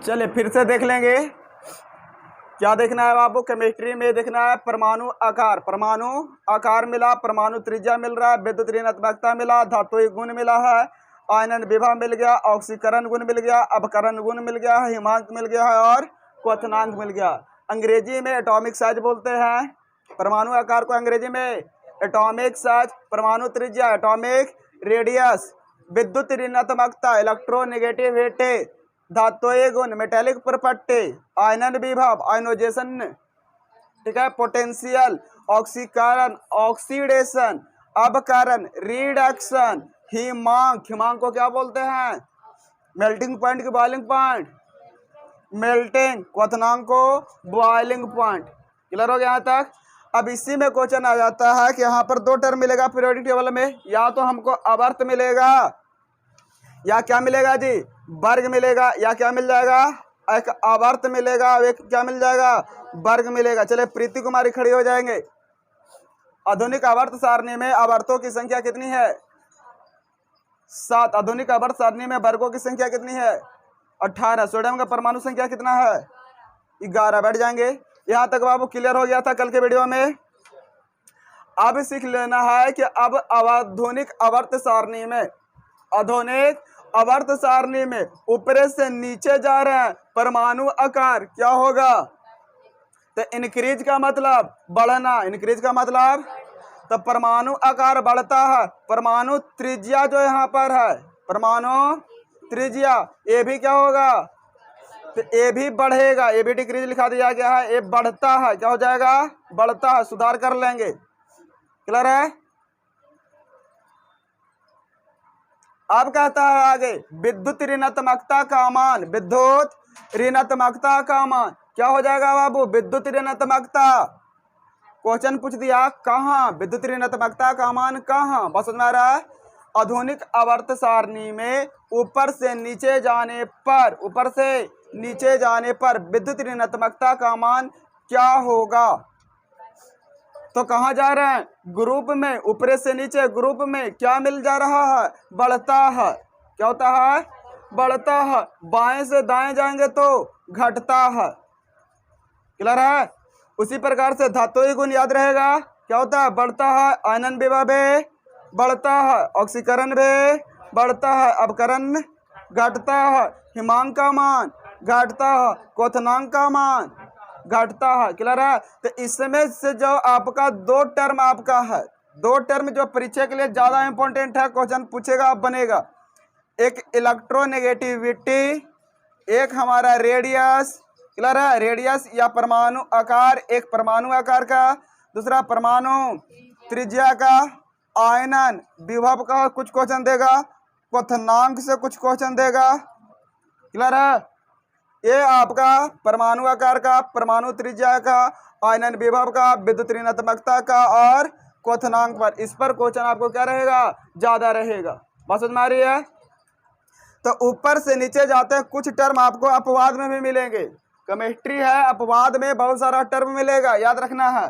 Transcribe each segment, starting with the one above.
चलिए फिर से देख लेंगे। क्या देखना है आपको? केमिस्ट्री में देखना है परमाणु आकार मिला, परमाणु त्रिज्या मिल रहा है, विद्युत ऋणात्मकता मिला, धात्विक गुण मिला है, आयनन विभव मिल गया, ऑक्सीकरण गुण मिल गया, अपकरण गुण मिल गया है, हिमांक मिल गया है और क्वथनांक मिल गया। अंग्रेजी में एटॉमिक साइज बोलते हैं परमाणु आकार को, अंग्रेजी में एटॉमिक साइज, परमाणु त्रिज्या एटॉमिक रेडियस, विद्युत ऋणात्मकता इलेक्ट्रोनेगेटिविटी, धात्विक गुण मेटेलिक प्रॉपर्टी, आयनन विभव आयनोजेशन, ठीक है, पोटेंशियल, ऑक्सीकरण ऑक्सीडेशन, अपकरण रिडक्शन, हिमांक को क्या बोलते हैं? मेल्टिंग पॉइंट की बॉइलिंग पॉइंट, मेल्टिंग, क्वथनांक को बॉइलिंग पॉइंट। क्लियर हो गया यहाँ तक? अब इसी में क्वेश्चन आ जाता है कि यहाँ पर दो टर्म मिलेगा पीरियोडिक टेबल में, या तो हमको आवर्त मिलेगा या क्या मिलेगा जी, वर्ग मिलेगा, या क्या मिल जाएगा, एक आवर्त मिलेगा, एक क्या मिल जाएगा, वर्ग मिलेगा। चले प्रीति कुमारी खड़ी हो जाएंगे। आधुनिक आवर्त सारणी में आवर्तों की संख्या कितनी है? 7। आधुनिक आवर्त सारणी में वर्गों की संख्या कितनी है? 18। सोडियम का परमाणु संख्या कितना है? 11। बैठ जाएंगे। यहाँ तक बाबू क्लियर हो गया था कल के वीडियो में। अब सीख लेना है कि अब आधुनिक आवर्त सारणी में, आधुनिक आवर्त सारणी में ऊपर से नीचे जा रहे हैं परमाणु आकार क्या होगा? तो इंक्रीज का मतलब बढ़ना, इंक्रीज का मतलब तो परमाणु आकार बढ़ता है, परमाणु त्रिज्या जो यहाँ पर है, परमाणु त्रिज्या ये भी क्या होगा? तो ये भी बढ़ेगा, ये भी डिक्रीज लिखा दिया गया है, ये बढ़ता है, क्या हो जाएगा? बढ़ता है, सुधार कर लेंगे। क्लियर है? अब कहता है आगे विद्युत ऋणात्मकता का मान, विद्युत ऋणात्मकता का मान क्या हो जाएगा बाबू? विद्युत ऋणात्मकता क्वेश्चन पूछ दिया कहाँ, विद्युत ऋणात्मकता का मान कहाँ? बस समझ में आ रहा है? आधुनिक आवर्त सारणी में ऊपर से नीचे जाने पर, ऊपर से नीचे जाने पर विद्युत ऋणात्मकता का मान क्या होगा? तो कहाँ जा रहे हैं? ग्रुप में, ऊपर से नीचे ग्रुप में क्या मिल जा रहा है? बढ़ता है। क्या होता है? बढ़ता है। बाएं से दाएं जाएंगे तो घटता है। क्लियर है? उसी प्रकार से धात्विक गुण याद रहेगा, क्या होता है? बढ़ता है। आयनन विभव भी बढ़ता है, ऑक्सीकरण भी बढ़ता है, अपकरण घटता है, हिमांक का मान घटता है, क्वथनांक का मान घटता है। क्लियर है? तो इसमें से जो आपका दो टर्म आपका है, दो टर्म जो परीक्षा के लिए ज्यादा इंपॉर्टेंट है, क्वेश्चन पूछेगा अब बनेगा, एक इलेक्ट्रोनेगेटिविटी, एक हमारा रेडियस। क्लियर है? रेडियस या परमाणु आकार, एक परमाणु आकार का, दूसरा परमाणु त्रिज्या का, आयनन विभव का कुछ क्वेश्चन देगा, क्वथनांक से कुछ क्वेश्चन देगा। क्लियर है? ये आपका परमाणु आकार का, परमाणु त्रिज्या का, आयनन विभव का, विद्युत ऋणात्मकता का और क्वथनांक पर, इस पर क्वेश्चन आपको क्या रहेगा? ज्यादा रहेगा। बात समझ में आ रही है? तो ऊपर से नीचे जाते हैं, कुछ टर्म आपको अपवाद में भी मिलेंगे। केमिस्ट्री है, अपवाद में बहुत सारा टर्म मिलेगा, याद रखना है।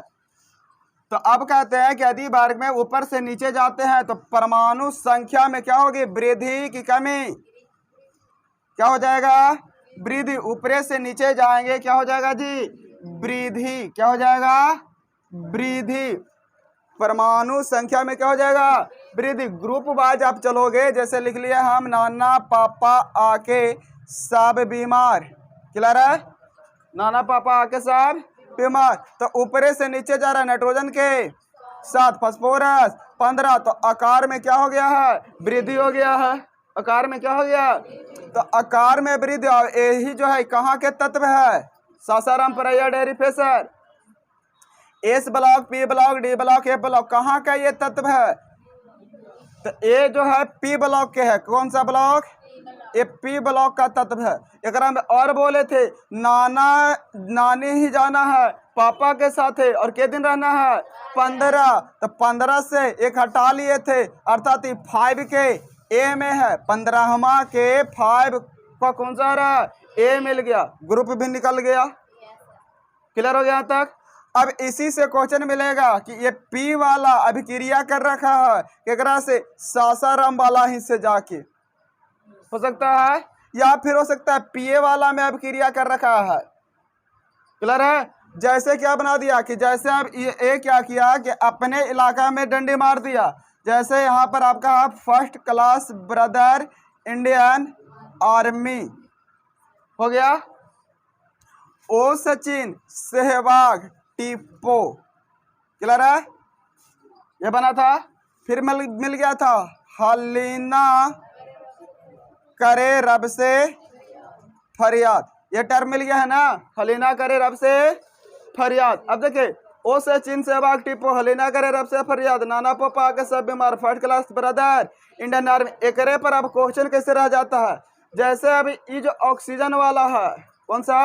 तो अब कहते हैं कि यदि वर्ग में ऊपर से नीचे जाते हैं तो परमाणु संख्या में क्या होगी? वृद्धि की कमी। क्या हो जाएगा? वृद्धि। ऊपर से नीचे जाएंगे क्या हो जाएगा जी? वृद्धि। क्या हो जाएगा? वृद्धि। परमाणु संख्या में क्या हो जाएगा? वृद्धि। ग्रुप वाइज आप चलोगे, जैसे लिख लिया हम, नाना पापा आके सब बीमार। क्लियर है? नाना पापा आके सब बीमार। तो ऊपर से नीचे जा रहा है नाइट्रोजन के साथ फास्फोरस 15, तो आकार में क्या हो गया है? वृद्धि हो गया है। आकार में क्या हो गया? तो आकार में वृद्धि। यही जो है कहाँ के तत्व है? सासाराम परैया डेयरी फेसर, S block, P block, D block, A block, कहाँ का ये तत्व है? तो ये जो है पी ब्लॉक के है। कौन सा ब्लॉक? ये पी ब्लॉक का तत्व है। एक में और बोले थे नाना नानी ही जाना है पापा के साथ है, और के दिन रहना है? 15। तो 15 से एक हटा लिए थे, अर्थात 5 के ए में है, 15वां के 5 का कौन सा रहा? ए मिल गया, ग्रुप भी निकल गया। क्लियर हो गया यहाँ तक? अब इसी से क्वेश्चन मिलेगा कि ये पी वाला अभिक्रिया कर रखा है केकरा से? सासाराम वाला ही से जाके हो सकता है, या फिर हो सकता है पीए वाला में अभिक्रिया कर रखा है। क्लियर है? जैसे क्या बना दिया कि जैसे अब ये क्या किया कि अपने इलाका में डंडी मार दिया। जैसे यहाँ पर आपका first class brother Indian army हो गया, ओ सचिन सहवाग टीपो। क्लियर है? ये बना था। फिर मिल गया था हलीना करे रब से फरियाद। ये टर्म मिल गया है ना, हलीना करे रब से फरियाद। अब देखिए, ओ से चीन सहवाग टीपो हलीना करे रब से फरियाद, नाना पोपा के सब बीमार, first class brother Indian army. एकरे पर अब क्वेश्चन कैसे रह जाता है, जैसे अभी ये जो ऑक्सीजन वाला है, कौन सा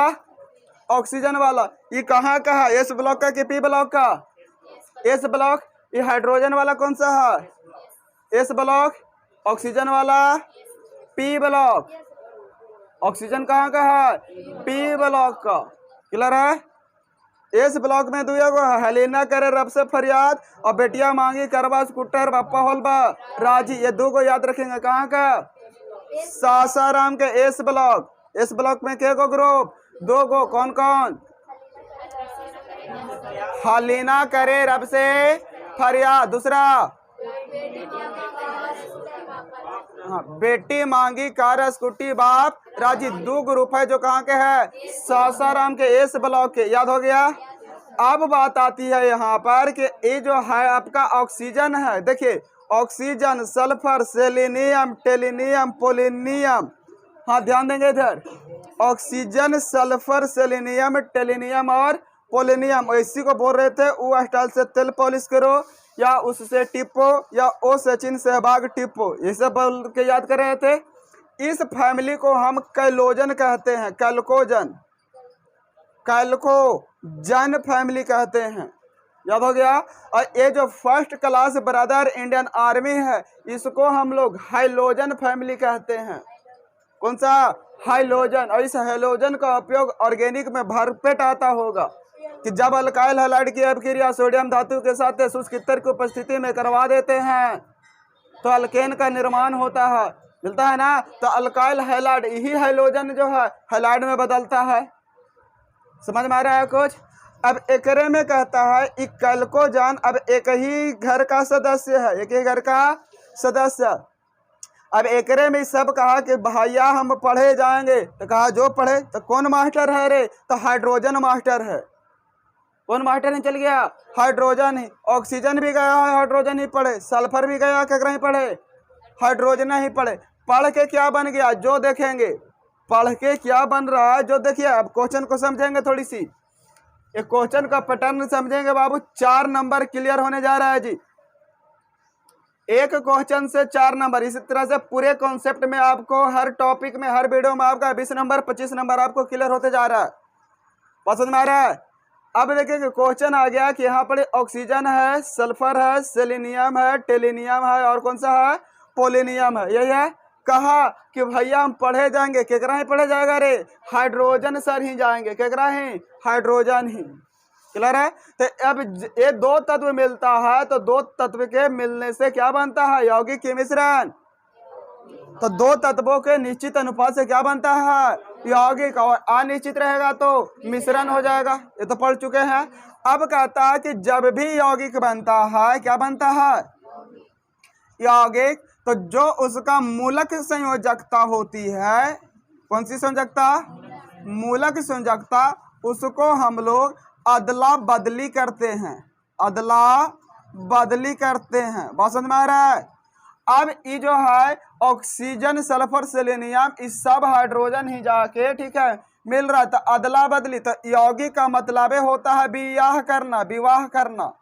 ऑक्सीजन वाला, ये कहाँ का है, एस ब्लॉक का कि पी ब्लॉक का? S block. ये हाइड्रोजन वाला कौन सा है? S block. ऑक्सीजन वाला पी ब्लॉक। ऑक्सीजन कहाँ का है? पी ब्लॉक का। क्लियर है? इस ब्लॉक में दुआ को हलीना करे रब से फरियाद और बेटिया मांगी करवा स्कूटर बापा होलबा राजी। ये दो को याद रखेंगे। कहाँ का? सासाराम के एस ब्लॉक। इस ब्लॉक में के को ग्रुप? दो को। कौन कौन? हलीना करे रब से फरियाद। दूसरा हाँ, बेटी मांगी कार स्कूटी बाप राजी। दो ग्रुप है जो कहाँ के है? सासाराम के एस ब्लॉक के। याद हो गया? अब बात आती है यहाँ पर कि ये जो है आपका ऑक्सीजन है। देखिए, ऑक्सीजन, सल्फर, सेलेनियम, टेलिनियम, पोलिनियम। हाँ, ध्यान देंगे इधर। ऑक्सीजन, सल्फर, सेलेनियम, टेलिनियम और पोलिनियम। इसी को बोल रहे थे वो स्टाइल से तेल पॉलिश करो, या उससे टिपो, या ओ सचिन सहवाग टिपो। ये सब बोल के याद कर रहे थे। इस फैमिली को हम कैलोजन कहते हैं। कैल्कोजन, कैल्कोजन फैमिली कहते हैं। याद हो गया? और ये जो first class brother Indian army है, इसको हम लोग हाइलोजन फैमिली कहते हैं। कौन सा? हाइलोजन। और इस हाइलोजन का उपयोग ऑर्गेनिक में भरपेट आता होगा कि जब अल्काइल हैलाइड की अभिक्रिया सोडियम धातु के साथ शुष्क ईथर की उपस्थिति में करवा देते हैं तो अल्केन का निर्माण होता है, मिलता है ना। तो अल्काइल हैलाइड, यही हाइलोजन जो है हैलाइड में बदलता है। समझ में आ रहा है कुछ? अब एकरे में कहता है कैल्कोजन अब एक ही घर का सदस्य है, एक ही घर का सदस्य। अब एकरे में सब कहा कि भैया हम पढ़े जाएंगे, तो कहा जो पढ़े। तो कौन मास्टर है रे? तो हाइड्रोजन मास्टर है। कौन मास्टर नहीं चल गया? हाइड्रोजन ही। ऑक्सीजन भी गया है, हाइड्रोजन ही पढ़े। सल्फर भी गया, क्या पढ़े? हाइड्रोजन ही पढ़े। पढ़ के क्या बन गया जो देखेंगे। पढ़ के क्या बन रहा है जो देखिए। अब क्वेश्चन को समझेंगे थोड़ी सी, एक क्वेश्चन का पैटर्न समझेंगे बाबू। 4 नंबर क्लियर होने जा रहा है जी। एक क्वेश्चन से 4 नंबर। इसी तरह से पूरे कॉन्सेप्ट में आपको हर टॉपिक में, हर वीडियो में आपका 20 नंबर 25 नंबर आपको क्लियर होते जा रहा है। पसंद में आ रहा है? अब देखिए क्वेश्चन आ गया कि यहाँ पर ऑक्सीजन है, सल्फर है, सेलेनियम है, टेलिनियम है और कौन सा है? पोलिनियम है। यही है। कहा कि भैया हम पढ़े जाएंगे। केकरा ही पढ़े जाएगा रे? हाइड्रोजन सर ही जाएंगे। केकरा ही? हाइड्रोजन ही। क्लियर है? तो अब ये दो तत्व मिलता है, तो दो तत्व के मिलने से क्या बनता है? यौगिक के मिश्रण। तो दो तत्वों के निश्चित अनुपात से क्या बनता है? यौगिक। और अनिश्चित रहेगा तो मिश्रण हो जाएगा। ये तो पढ़ चुके हैं। अब कहता है कि जब भी यौगिक बनता है, क्या बनता है? यौगिक। तो जो उसका मूलक संयोजकता होती है, कौन सी संयोजकता? मूलक संयोजकता। उसको हम लोग अदला बदली करते हैं। अदला बदली करते हैं। बात समझ में आ रहा है? अब ये जो है ऑक्सीजन, सल्फर, सेलेनियम, इस सब हाइड्रोजन ही जाके ठीक है मिल रहा है। तो अदला बदली। तो यौगिक का मतलब होता है विवाह करना। विवाह करना।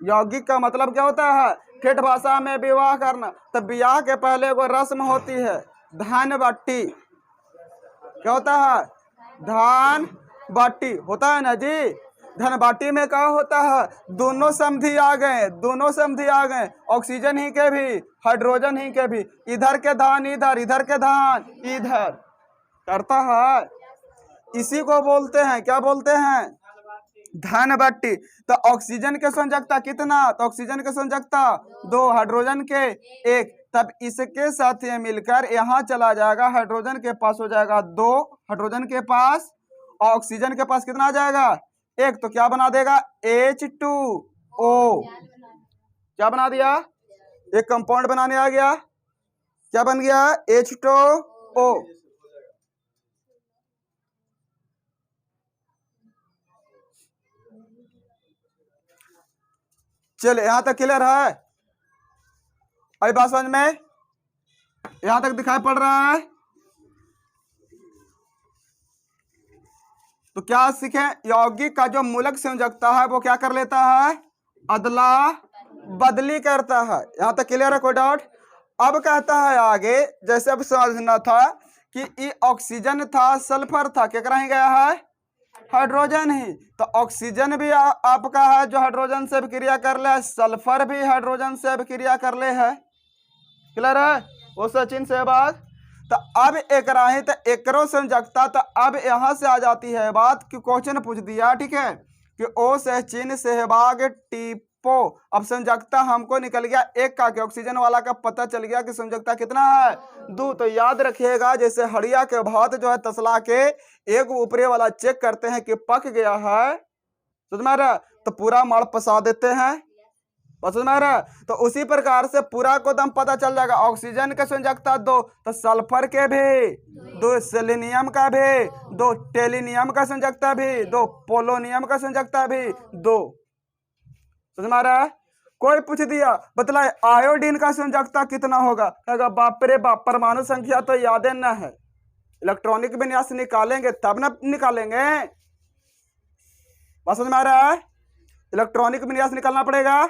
यौगिक का मतलब क्या होता है? ठेठ भाषा में विवाह करना। तो विवाह के पहले एगो रस्म होती है धान बाटी। क्या होता है? धान बाटी होता है ना जी। धन बाटी में क्या होता है? दोनों समधी आ गए, दोनों समधी आ गए। ऑक्सीजन ही के भी, हाइड्रोजन ही के भी। इधर के धान इधर, इधर के धान इधर करता है। इसी को बोलते हैं, क्या बोलते हैं? धन बाटी। तो ऑक्सीजन के संयोजकता कितना? तो ऑक्सीजन के संयोजकता 2, हाइड्रोजन के 1। तब इसके साथ ये मिलकर यहाँ चला जाएगा, हाइड्रोजन के पास हो जाएगा 2, हाइड्रोजन के पास, और ऑक्सीजन के पास कितना आ जाएगा 1, तो क्या बना देगा H2O। क्या बना दिया, एक कंपाउंड बनाने आ गया, क्या बन गया H2O। चलिए यहां तक क्लियर है, अभी बात समझ में यहां तक दिखाई पड़ रहा है। तो क्या सीखे, यौगिक का जो मूलक संयोजकता है वो क्या कर लेता है, अदला बदली करता है। यहां तक क्लियर है, कोई डाउट। अब कहता है आगे, जैसे अब समझना था कि ये ऑक्सीजन था, सल्फर था, क्या करा ही गया है हाइड्रोजन ही, तो ऑक्सीजन भी आपका है जो हाइड्रोजन से क्रिया कर ले, सल्फर भी हाइड्रोजन से क्रिया कर ले है। क्लियर है, वो सचिन सहवाग। तो अब एक राही तो एकरो संयोजकता, तो अब यहां से आ जाती है बात कि क्वेश्चन पूछ दिया, ठीक है, कि ओ सचिन सहवाग टीपो। अब संयोजकता हमको निकल गया एक का, कि ऑक्सीजन वाला का पता चल गया कि संयोजकता कितना है 2। तो याद रखिएगा, जैसे हड़िया के भात जो है तसला के एक ऊपरी वाला चेक करते हैं कि पक गया है, समझ में आ रहा, तो पूरा माड़ पसा देते हैं, समझ में आ रहा। तो उसी प्रकार से पूरा को दम पता चल जाएगा। ऑक्सीजन के संयोजकता 2, तो सल्फर के भी 2, सेलेनियम का भी 2, टेलिनियम का संयोजकता भी 2, पोलोनियम का संयोजकता भी 2। समझ में आ रहा है। कोई पूछ दिया बतलाए आयोडीन का संयोजकता कितना होगा, कहेगा बाप रे बाप, परमाणु संख्या तो याद न है, इलेक्ट्रॉनिक विन्यास निकालेंगे तब ना निकालेंगे। बात समझ में आ रहा है, इलेक्ट्रॉनिक विन्यास निकालना पड़ेगा,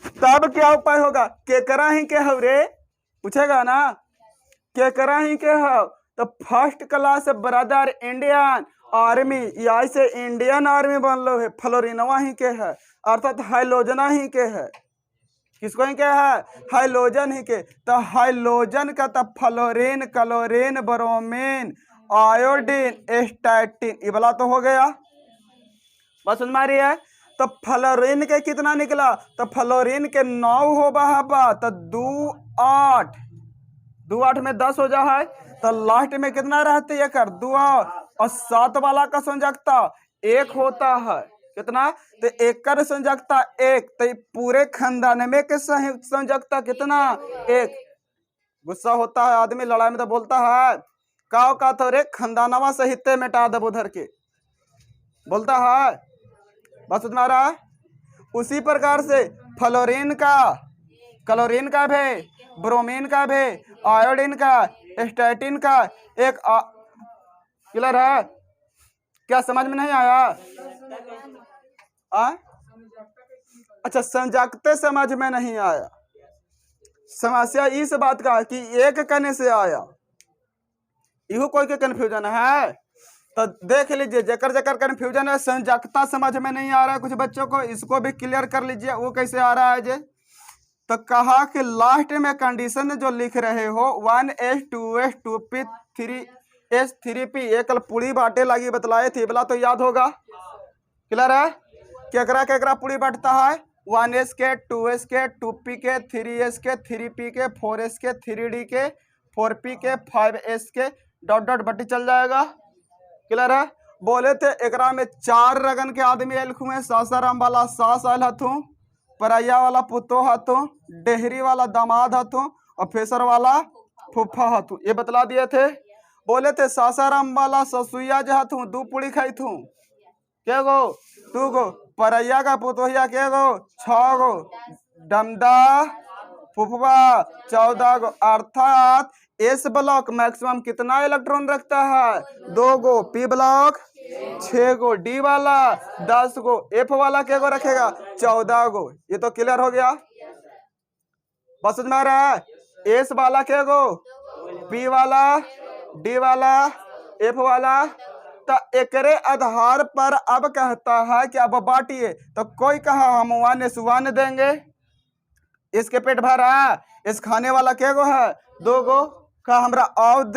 तब क्या उपाय होगा। केकरा ही के हो रे, पूछेगा ना, केकरा ही के हो, तो first class brother Indian army, या से इंडियन आर्मी बन लो है, फ्लोरिनवा ही के है, अर्थात हाइलोजना ही के है। किसको ही के है, हाइलोजन ही के। तो हाइलोजन का तो fluorine, chlorine, bromine, iodine, statin, ये वाला तो हो गया। बस समझ में आ रही है। तो फ्लोरीन के कितना निकला, तो फ्लोरीन के 9 हो बहा, तो 2 8, 2 8 में 10 हो जा है, तो लास्ट में कितना रहते है कर 2, और 7 वाला का संयोजकता 1 होता है, कितना, तो एक कर संयोजकता 1, तो पूरे खानदान में के संयोजकता कितना 1। गुस्सा होता है आदमी, लड़ाई में तो बोलता है का तो रे खानदानवा सहित मिटा दब उधर के, बोलता है। बस समझ में आ रहा है। उसी प्रकार से फ्लोरीन का, क्लोरीन का भी, ब्रोमीन का भी, आयोडीन का, स्टैटिन का एक क्लियर है। क्या समझ में नहीं आया अच्छा, संयोजकता समझ में नहीं आया, समस्या इस बात का कि एक कहने से आया, इहो कोई के कंफ्यूजन है। तो देख लीजिए, जकर जकर कंफ्यूजन है, संयोजकता समझ में नहीं आ रहा है कुछ बच्चों को, इसको भी क्लियर कर लीजिए। वो कैसे आ रहा है जे, तो कहा कि लास्ट में कंडीशन जो लिख रहे हो 1s 2s 2p 3s 3p, एक पूरी बाटे लगी बतलाए थे, बोला तो याद होगा, क्लियर है। केकरा केकरा पूरी बांटता है, 1s के, 2s के, 2p के, 3s के, 3p के, 4s के, 3d के, 4p के, 5s के, डॉट डॉट बट्टी चल जाएगा, क्लियर है। बोले थे एकरा में 4 रगन के आदमी एलखू में, सासाराम वाला सास आयल हथू, परैया वाला पुतो हथू, डेहरी वाला दामाद हथू, और फेसर वाला फुफा हथू, ये बतला दिए थे। बोले थे सासाराम वाला ससुइया जो हथू 2 पूड़ी खाई थू, के गो 2 गो, परैया का पुतोहिया के गो 6 गो, डमदा फुफवा 14 गो, अर्थात एस ब्लॉक मैक्सिमम कितना इलेक्ट्रॉन रखता है 2 गो, पी ब्लॉक 6 गो, डी वाला 10 गो, एफ वाला क्या गो रखेगा 14 गो। ये तो क्लियर हो गया, बस समझ में आ रहा है। एस वाला क्या गो, पी वाला, डी वाला, एफ वाला। तो एकरे आधार पर अब कहता है कि अब बांटिए, तो कोई कहा हम 1s1 देंगे, इसके पेट भरा, इस खाने वाला क्या गो है 2 गो, का हमरा ऑफ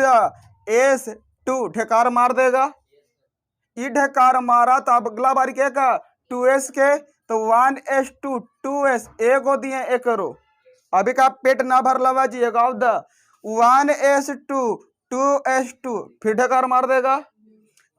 S2 ढेकार मार देगा, ई ढेकार मारा तो अब अगला बारी क्या का 2s के, तो 1s2 2s एगो दिए एकरो, अभी का पेट ना भर लवा जी एक ऑफ द 1s2 2s2 फिर ढकार मार देगा,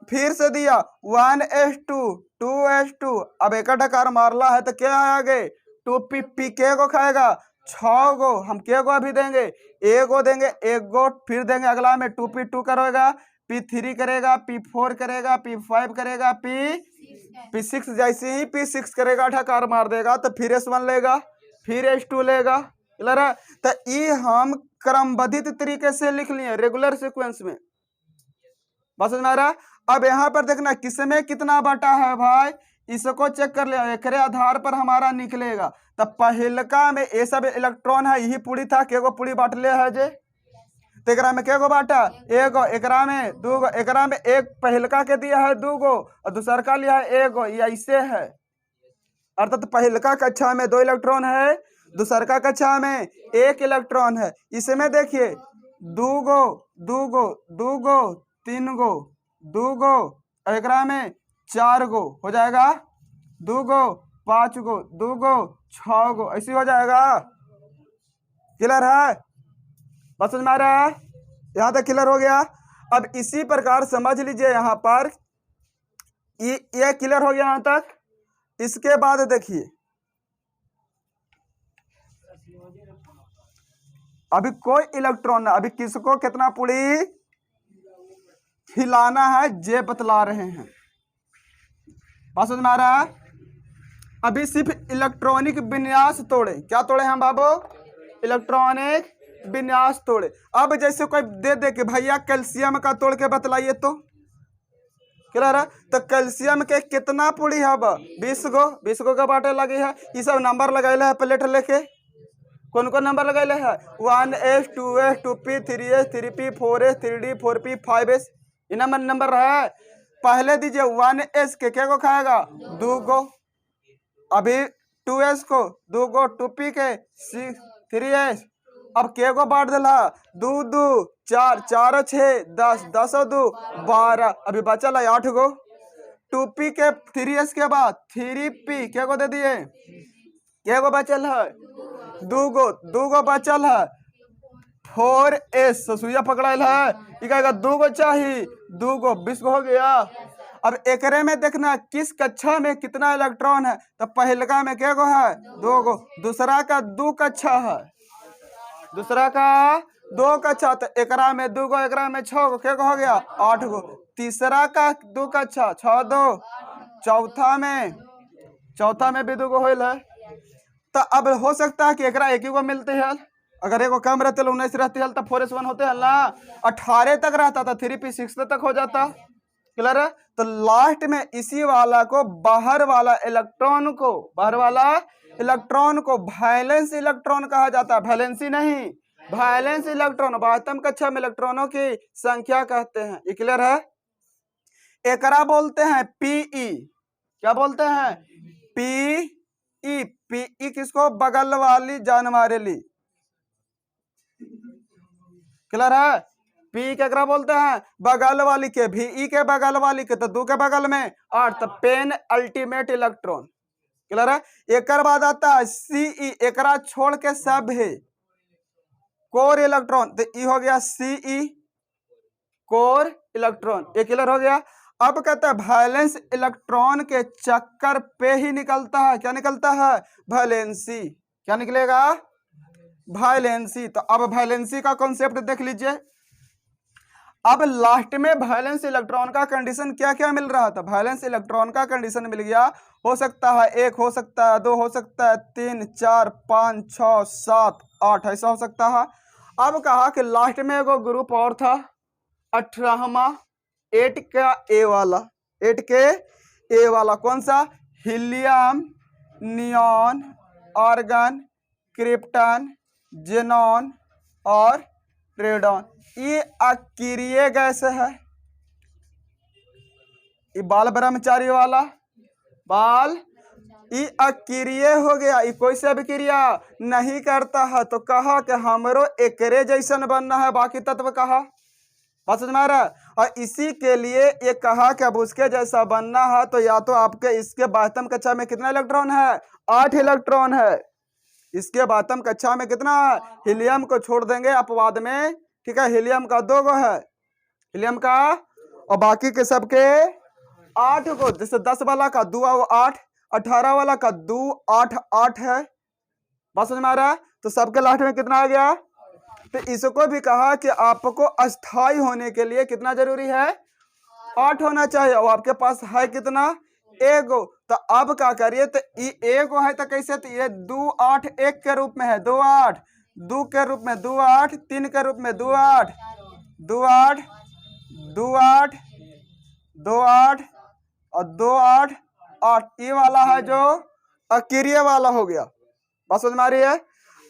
फिर से दिया 1s2 2s2, अब एक ढकार मारला है तो क्या है आगे 2p, p के को खाएगा 6 गो, हम के को अभी देंगे ए गो देंगे, एक गो फिर देंगे अगला में 2p2 करेगा, p3 करेगा, p4 करेगा, p5 करेगा, p6 जैसे ही p6 करेगा ढकार मार देगा तो फिर s1 लेगा, फिर s2 लेगा। क्लियर है? तो ये हम क्रमबद्धित तरीके से लिख लिए रेगुलर सीक्वेंस में, बस समझ में आ रहा। अब यहाँ पर देखना किसमें कितना बटा है भाई, इसको चेक कर ले, एक आधार पर हमारा निकलेगा। तो पहलका में ये सब इलेक्ट्रॉन है, यही पूरी था, केगो पूरी बांटले है जे, तो एकरा में केगो बांटा एगो, एकरा में दूगो, एकरा में एक पहलका के दिया है 2 गो और दूसर का लिया है 1 गो, ये ऐसे है। अर्थात पहलका कक्षा में 2 इलेक्ट्रॉन है, दूसर का कक्षा में 1 इलेक्ट्रॉन है। इसमें देखिए 2 गो 2 गो 2 गो 3 गो 2 गो, एकरा में 4 गो हो जाएगा, 2 गो 5 गो 2 गो 6 गो, ऐसे हो जाएगा। क्लियर है? बस समझ में आ रहा है? यहाँ तक क्लियर हो गया। अब इसी प्रकार समझ लीजिए यहाँ पर ये क्लियर हो गया यहाँ तक। इसके बाद देखिए अभी कोई इलेक्ट्रॉन, अभी किसको कितना पूरी खिलाना है जे बतला रहे हैं, बात समझ में आ रहा है। अभी सिर्फ इलेक्ट्रॉनिक विन्यास तोड़े, क्या तोड़े हम बाबू, इलेक्ट्रॉनिक विन्यास तोड़े। अब जैसे कोई दे दे के भैया कैल्शियम का तोड़ के बतलाइए तो क्लियर है। तो कैल्शियम के कितना पूरी है, 20 गो का बाटे लगी है। ये सब नंबर लगाए है प्लेट लेके, कौन कौन नंबर लगाए है, 1s 2s 2p 3s 3p 4s 3d 4p 5s, ये नंबर है। पहले दीजिए 1s के क्या को खाएगा 2 गो, अभी 2s को 2 गो, 2p के 3s, अब के को बांट दिला 2 2 4 4 6 10 10 2 12, अभी बचल है 8 गो। 2p के 3s के बाद 3p के को दे दिए, के को बचल है 2 गो बचल है। 4s सुइया पकड़ाइल है, ये कहेगा 2 गो चाहिए, 2 गो 20 गो हो गया। अब एकरे में देखना किस कक्षा में कितना इलेक्ट्रॉन है, तो पहलका में क्या गो है 2 गो, दूसरा का 2 कक्षा है, दूसरा का 2 कक्षा, तो एकरा में 2 गो, एकरा में 6 गो, क्या गो हो गया 8 गो, तीसरा का 2 कक्षा 6 2, चौथा में भी 2 गो होल है। तो अब हो सकता है कि एकरा एक ही गो मिलते है, अगर एगो कम रहते 19 रहती है तो 4s1 होते है ना, 18 तक रहता था 3p6 तक हो जाता। क्लियर है? तो लास्ट में इसी वाला को बाहर वाला इलेक्ट्रॉन को वैलेंस इलेक्ट्रॉन कहा जाता है, वैलेंसी नहीं, वैलेंस इलेक्ट्रॉन, वास्तव कक्षा में इलेक्ट्रॉनों की संख्या कहते हैं। ये क्लियर है? एकरा बोलते हैं पीई, क्या बोलते हैं पीई, पीई किसको, बगल वाली जानवरेली। क्लियर है? पी केकरा बोलते हैं, बगल वाली के, भी ई के बगल वाली के, तो 2 के बगल में 8, तो पेन अल्टीमेट इलेक्ट्रॉन। क्लियर है? एक बाद आता है सीई, एकरा छोड़ के सब है कोर इलेक्ट्रॉन, तो ई हो गया सीई कोर इलेक्ट्रॉन। ये क्लियर हो गया। अब कहता है वैलेंस इलेक्ट्रॉन के चक्कर पे ही निकलता है, क्या निकलता है, वैलेंसी। क्या निकलेगा, वैलेंसी। तो अब वैलेंसी का कॉन्सेप्ट देख लीजिए। अब लास्ट में वैलेंस इलेक्ट्रॉन का कंडीशन क्या क्या मिल रहा था, वैलेंस इलेक्ट्रॉन का कंडीशन मिल गया, हो सकता है 1, हो सकता है 2, हो सकता है 3 4 5 6 7 8, ऐसा हो सकता है। अब कहा कि लास्ट में एगो ग्रुप और था 18वां 8 का ए वाला, 8 के ए वाला, कौन सा, helium, neon, argon, krypton, xenon और रेडॉन। ये अक्रिय गैस है, ये बाल ब्रह्मचारी वाला बाल, ये अक्रिय हो गया, ये कोई से अभिक्रिया नहीं करता है। तो कहा कि हमरो एकरे जैसन बनना है, बाकी तत्व कहा, बात समझ में आ रहा है। और इसी के लिए ये कहा कि अब उसके जैसा बनना है तो या तो आपके इसके वास्तव कक्षा में कितना इलेक्ट्रॉन है, 8 इलेक्ट्रॉन है, इसके बाद हम कक्षा में कितना हीलियम को छोड़ देंगे अपवाद में, ठीक है। हीलियम का 2 गो है, हीलियम का, और बाकी के सबके 8 गो। जैसे 10 वाला का 2 8, 18 वाला का 2 8 8 है। बात समझ में आ रहा है? तो सबके लास्ट में कितना आ गया? तो इसको भी कहा कि आपको अस्थाई होने के लिए कितना जरूरी है? 8 होना चाहिए, और आपके पास है कितना? 1 गो। तो अब क्या करिए, तो 1 गो है तो कैसे, तो ये 2 8 1 के रूप में है, 2 8, 2 के रूप में 2 8, 3 के रूप में 2 8, 2 8, 2 8, 2 8 और 2 8 8। ये वाला है जो अकीरिय वाला हो गया। बात समझ में आ रही है?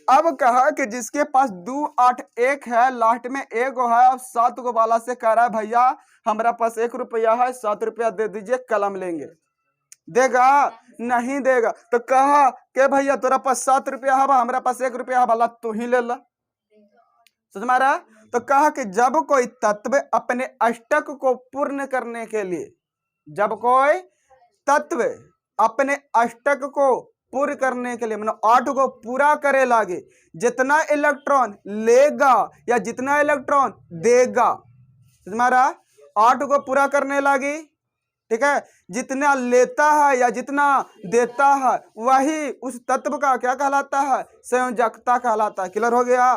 अब कहा कि जिसके पास 2 8 1 है, लास्ट में 1 गो है, अब 7 गो वाला से कह रहा है भैया हमारा पास 1 रुपया है, 7 रुपया दे दीजिए, कलम लेंगे। देगा? नहीं देगा। तो कहा कि भैया तेरा पास 7 रुपया है, हमारा पास 1 रुपया है, भला तू ही ले ला। समझ में आ रहा? तो कहा कि जब कोई तत्व अपने अष्टक को पूर्ण करने के लिए, जब कोई तत्व अपने अष्टक को पूर्ण करने के लिए, मतलब 8 को पूरा करे लागे, जितना इलेक्ट्रॉन लेगा या जितना इलेक्ट्रॉन देगा, समझ में आ रहा? 8 को पूरा करने लागी, ठीक है, जितना लेता है या जितना देता है वही उस तत्व का क्या कहलाता है? संयोजकता कहलाता है। क्लियर हो गया?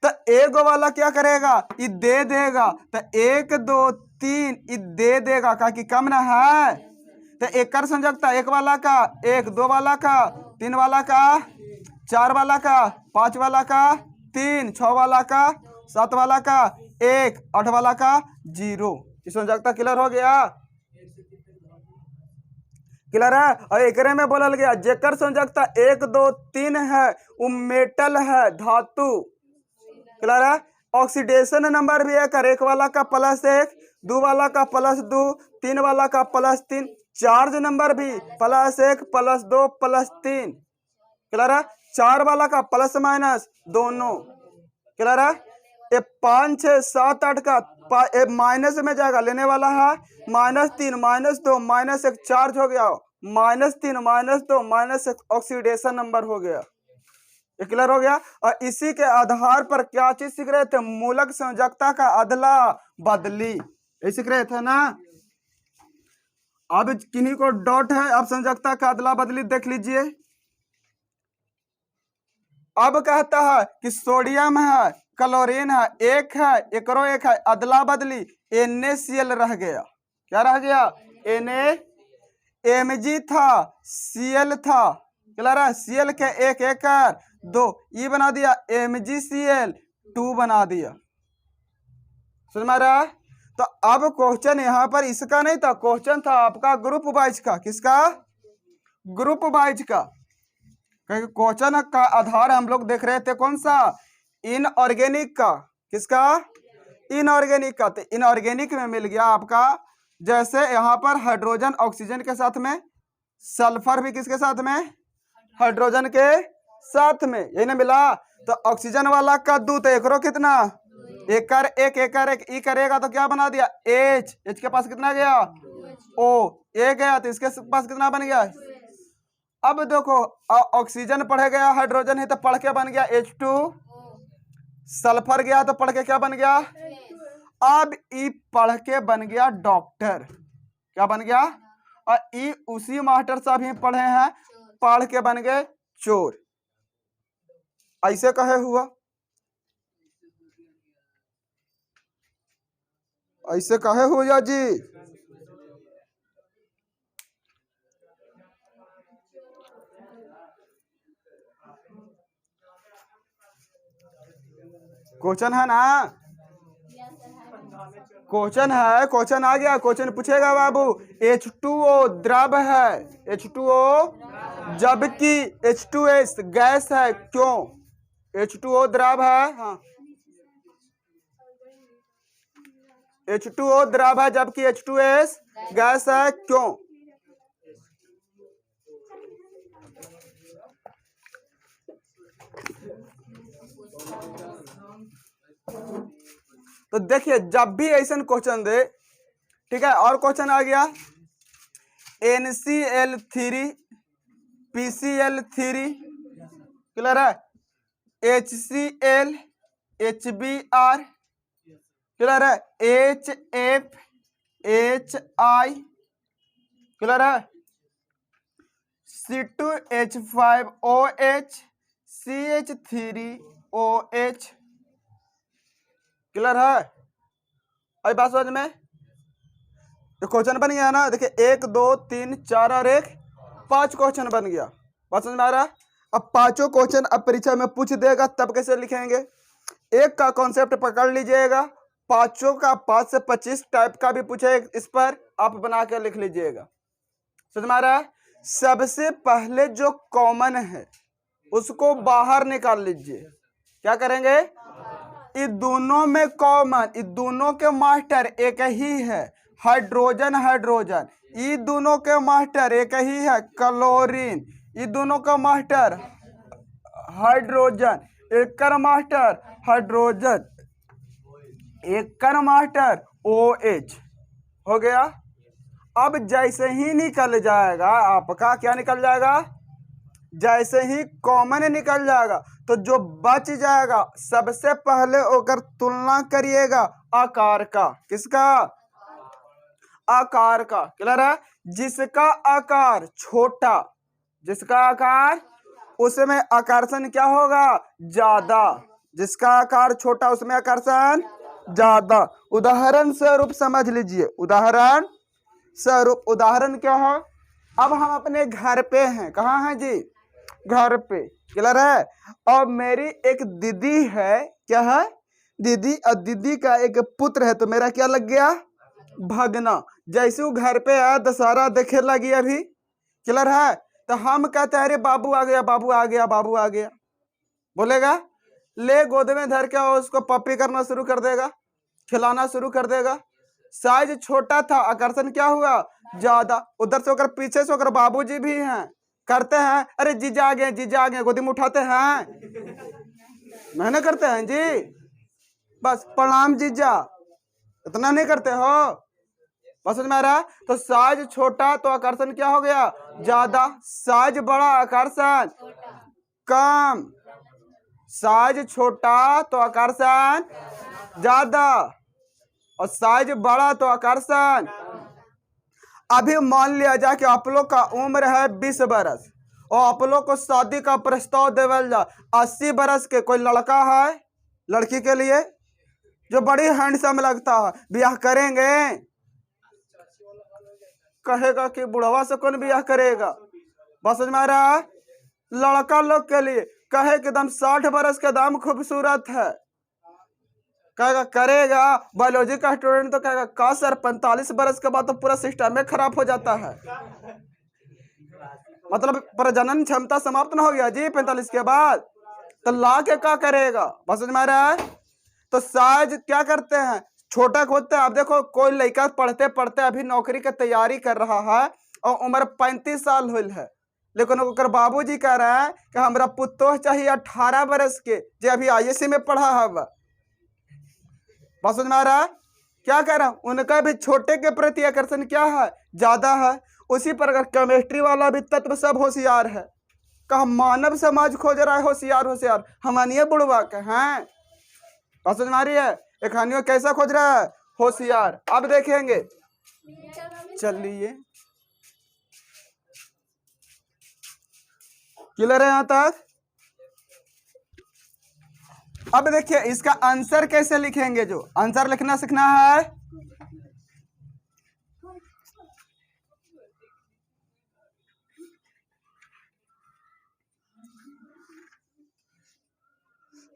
तो 1 गो वाला क्या करेगा? ये दे देगा, तो 1 2 3 ये दे देगा, कहा कि कम ना है। तो एक कर संयोजकता, 1 वाला का 1, 2 वाला का 3 वाला का 4 वाला का 5 वाला का 3, 6 वाला का 7 वाला का 1, 8 वाला का 0। इस संयोजकता क्लियर हो गया? क्लियर है? और एकरे में बोलल गया जेकर संयोजकता 1 2 3 है वो मेटल है, धातु। क्लियर है? ऑक्सीडेशन नंबर भी है, 1 वाला का +1, 2 वाला का +2, 3 वाला का +3। चार्ज नंबर भी +1 +2 +3। क्लियर है? 4 वाला का प्लस माइनस दोनों। क्लियर है? ये 5 6 7 8 का माइनस में जाएगा, लेने वाला है -3 -2 -1 चार्ज हो गया, -3 -2 -1 ऑक्सीडेशन नंबर हो गया। ये क्लियर हो गया? और इसी के आधार पर क्या चीज सीख रहे थे? मूलक संयोजकता का अदला बदली, ये सीख रहे थे ना। अब किन्हीं को डॉट है, अब संयोजकता का अदला बदली देख लीजिए। अब कहता है कि सोडियम है, क्लोरीन है, 1 है, एकरो 1 है, अदला बदली NaCl रह गया। क्या रह गया? Mg था, Cl था। क्लियर है? Cl के 1 1 2 ये बना दिया, MgCl 2 बना दिया। समझ में आ रहा है? तो अब क्वेश्चन यहाँ पर इसका नहीं था, क्वेश्चन था आपका ग्रुप वाइज का। किसका? ग्रुप वाइज का। क्वेश्चन का आधार हम लोग देख रहे थे कौन सा? इनऑर्गेनिक का। किसका? इनऑर्गेनिक का। तो इनऑर्गेनिक में मिल गया आपका, जैसे यहाँ पर हाइड्रोजन ऑक्सीजन के साथ में, सल्फर भी किसके साथ में? हाइड्रोजन के साथ में, यही ना मिला। तो ऑक्सीजन वाला का 2, तो एकरो कितना? 1 कर 1 1 कर 1 ई करेगा तो क्या बना दिया? H के पास कितना गया? O ए गया, तो इसके पास कितना बन गया? अब देखो ऑक्सीजन पढ़ गया, हाइड्रोजन है तो पढ़ के बन गया H2, सल्फर गया तो पढ़ के क्या बन गया? अब ई पढ़ के बन गया डॉक्टर। क्या बन गया? और ई उसी मास्टर साहब ही पढ़े हैं, पढ़ के बन गए चोर। ऐसे कहे हुआ, ऐसे कहे हुआ जी। क्वेश्चन है ना? क्वेश्चन है, क्वेश्चन आ गया, क्वेश्चन पूछेगा बाबू। H2O द्रव है, H2O, जबकि H2S गैस है, क्यों? H2O द्रव है, हाँ, H2O द्रव है जबकि H2S गैस है, क्यों? तो देखिए जब भी ऐसा क्वेश्चन दे, ठीक है। और क्वेश्चन आ गया NCl3 PCl3, क्लियर है? HCl, HBr, क्लियर है? HF, HI, क्लियर है? C2H5OH, CH3OH, क्लियर है? अभी बात समझ में? तो क्वेश्चन बन गया ना, देखिए 1 2 3 4 और 1 5 क्वेश्चन बन गया। बात समझ में आ रहा है? अब पांचों क्वेश्चन अब परीक्षा में पूछ देगा, तब कैसे लिखेंगे? एक का कॉन्सेप्ट पकड़ लीजिएगा, पांचों का 5 से 25 टाइप का भी पूछे, इस पर आप बना के लिख लीजिएगा। समझ में आ रहा है? सबसे पहले जो कॉमन है उसको बाहर निकाल लीजिए। क्या करेंगे? इन दोनों में कॉमन, इन दोनों के मास्टर एक ही है, हाइड्रोजन हाइड्रोजन। इन दोनों के मास्टर एक ही है, क्लोरीन। इन दोनों का मास्टर हाइड्रोजन, एक का मास्टर हाइड्रोजन, एक का मास्टर OH हो गया। अब जैसे ही निकल जाएगा आपका, क्या निकल जाएगा? जैसे ही कॉमन निकल जाएगा तो जो बच जाएगा सबसे पहले होकर तुलना करिएगा आकार का। किसका? आकार का। क्लियर है? जिसका आकार छोटा, जिसका आकार, उसमें आकर्षण क्या होगा? ज्यादा। जिसका आकार छोटा उसमें आकर्षण ज्यादा। उदाहरण स्वरूप समझ लीजिए, उदाहरण स्वरूप। उदाहरण क्या है? अब हम अपने घर पे हैं। कहाँ हैं जी? घर पे। क्लियर है? और मेरी एक दीदी है। क्या है? दीदी। और दीदी का एक पुत्र है, तो मेरा क्या लग गया? भगना। जैसे वो घर पे आया, दशहरा देखे लगी अभी। क्लियर है? तो हम कहते हैं अरे बाबू आ गया, बाबू आ गया, बाबू आ गया। बोलेगा? ले गोद में धर के उसको पप्पी करना शुरू कर देगा, खिलाना शुरू कर देगा। साइज छोटा था, आकर्षण क्या हुआ? ज्यादा। उधर से होकर पीछे से होकर बाबूजी भी हैं, करते हैं अरे जीजा आ गए, जीजा आ गए, गोदी में उठाते हैं, नहीं करते हैं जी? बस प्रणाम जीजा, इतना नहीं करते हो? बस समझ में आ रहा है? तो साइज छोटा तो आकर्षण क्या हो गया? ज्यादा। साइज बड़ा, आकर्षण कम। साइज छोटा तो आकर्षण ज्यादा, और साइज बड़ा तो आकर्षण। अभी मान लिया जाए कि आप लोग का उम्र है 20 बरस और आप लोग को शादी का प्रस्ताव देवल जा 80 बरस के कोई लड़का है, लड़की के लिए जो बड़ी हैंडसम लगता है, ब्याह करेंगे? कहेगा कि बुढ़वा से कौन ब्याह करेगा? बस समझ में आ रहा है? लड़का लोग के लिए कहे कि दम 60 बरस के दाम खूबसूरत है, कहेगा करेगा। बायोलॉजी का स्टूडेंट तो कहेगा का सर 45 बरस के बाद तो पूरा सिस्टम में खराब हो जाता है, मतलब प्रजनन क्षमता समाप्त ना हो गया जी 45 के बाद, तो ला के क्या करेगा? बस समझ में आ रहा है? तो साइज क्या करते हैं? छोटा खोदते हैं। अब देखो कोई लड़का पढ़ते पढ़ते अभी नौकरी की तैयारी कर रहा है और उम्र 35 साल हुई है, लेकिन ओकर बाबूजी कह रहे हैं कि हमरा पुतो चाहिए 18 बरस के, जो अभी ISC में पढ़ा है। बात समझ में आ रहा है? क्या कह रहा हूं? उनका भी छोटे के प्रति आकर्षण क्या है? ज्यादा है। उसी प्रकार केमिस्ट्री वाला भी तत्व सब होशियार है। कहा मानव समाज खोज रहा है होशियार होशियार, हमानिया बुढ़वा के हैं। बात समझ में आ रही है? एक हानियों कैसा खोज रहा है? होशियार। अब देखेंगे, चलिए क्लियर है यहां तक? अब देखिए इसका आंसर कैसे लिखेंगे, जो आंसर लिखना सीखना है।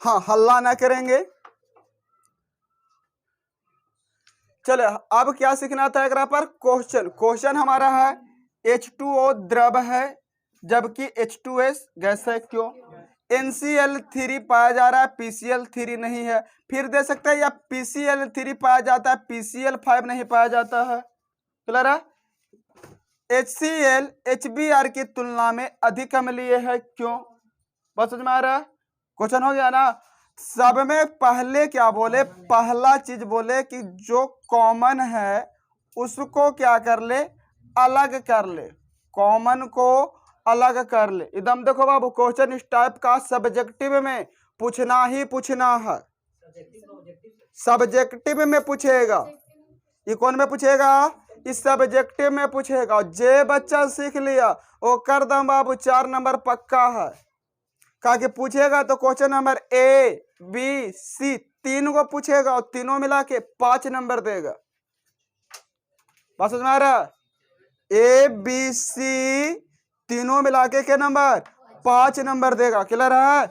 हाँ, हल्ला ना करेंगे। चलो अब क्या सीखना था एक पर? क्वेश्चन। क्वेश्चन हमारा है H2O द्रव है जबकि H2S गैस है, क्यों? NCl3 पाया जा रहा है, PCl3 नहीं है। फिर दे सकते हैं या PCl3 पाया जाता है, PCl5 नहीं पाया जाता है। क्लियर है? HCl HBr की तुलना में अधिक अम्लीय है, क्यों? बस समझ में आ रहा है? क्वेश्चन हो गया ना? सब में पहले क्या बोले? पहला चीज बोले कि जो कॉमन है उसको क्या कर ले? अलग कर ले। कॉमन को अलग कर ले। एकदम देखो बाबू, क्वेश्चन इस टाइप का सब्जेक्टिव में पूछना ही पूछना है, सब्जेक्टिव में पूछेगा। ये कौन में पूछेगा? इस सब्जेक्टिव में पूछेगा। और जे बच्चा सीख लिया वो कर दम बाबू 4 नंबर पक्का है। कहा कि पूछेगा तो question number A B C 3 को पूछेगा और तीनों मिला के 5 नंबर देगा। बात समझ में आ रहा? ए बी सी तीनों मिला के नंबर 5 नंबर देगा। क्लियर है?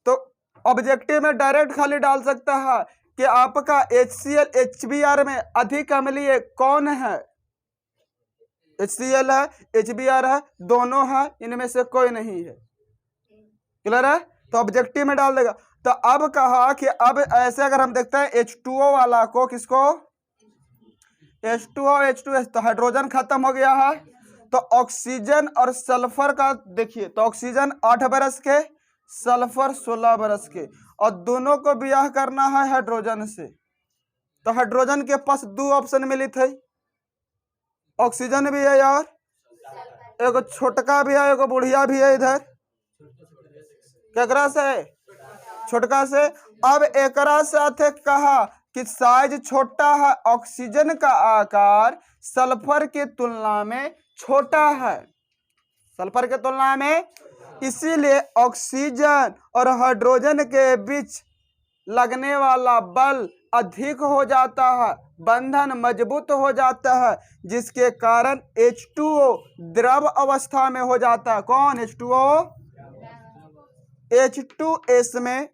तो ऑब्जेक्टिव में डायरेक्ट खाली डाल सकता है कि आपका HCl HBr में अधिक अम्लीय कौन है? HCl है, HBr है, दोनों है, इनमें से कोई नहीं है। क्लियर है? तो ऑब्जेक्टिव में डाल देगा। तो अब कहा कि अब ऐसे अगर हम देखते हैं H2O वाला को, किसको? H2O H2S, तो हाइड्रोजन खत्म हो गया है। तो ऑक्सीजन और सल्फर का देखिए, तो ऑक्सीजन 8 बरस के, सल्फर 16 बरस के, और दोनों को ब्याह करना है हाइड्रोजन से। तो हाइड्रोजन के पास 2 ऑप्शन मिली थे, ऑक्सीजन भी है यार, एगो छोटका भी है, एगो बुढ़िया भी है। इधर केकरा से? छोटका से। अब एकरा साथे कहा कि साइज छोटा है, ऑक्सीजन का आकार सल्फर की तुलना में छोटा है, सल्फर की तुलना में, इसीलिए ऑक्सीजन और हाइड्रोजन के बीच लगने वाला बल अधिक हो जाता है, बंधन मजबूत हो जाता है, जिसके कारण H2O द्रव अवस्था में हो जाता है। कौन? H2O। H2S में